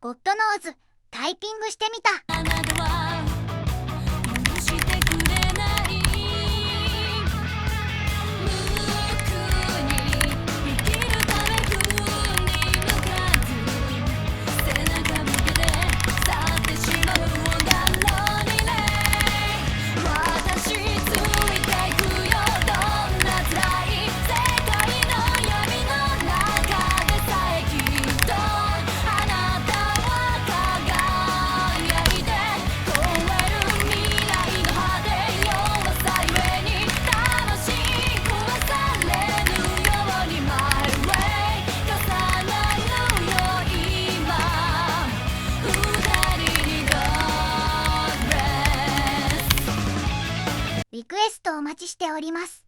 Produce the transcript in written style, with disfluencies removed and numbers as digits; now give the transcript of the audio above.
ゴッドノーズタイピングしてみた。あなたは許してくれない。無垢に生きるため振り向かず背中向けて去ってしまうもんだろうにね。私ついていくよ。どんな辛い世界の闇の中でさえきっとあなたは輝いて超える未来の果て。弱さゆえに楽しくはされぬように My way 重なるよ今二人に God bless。 リクエストお待ちしております。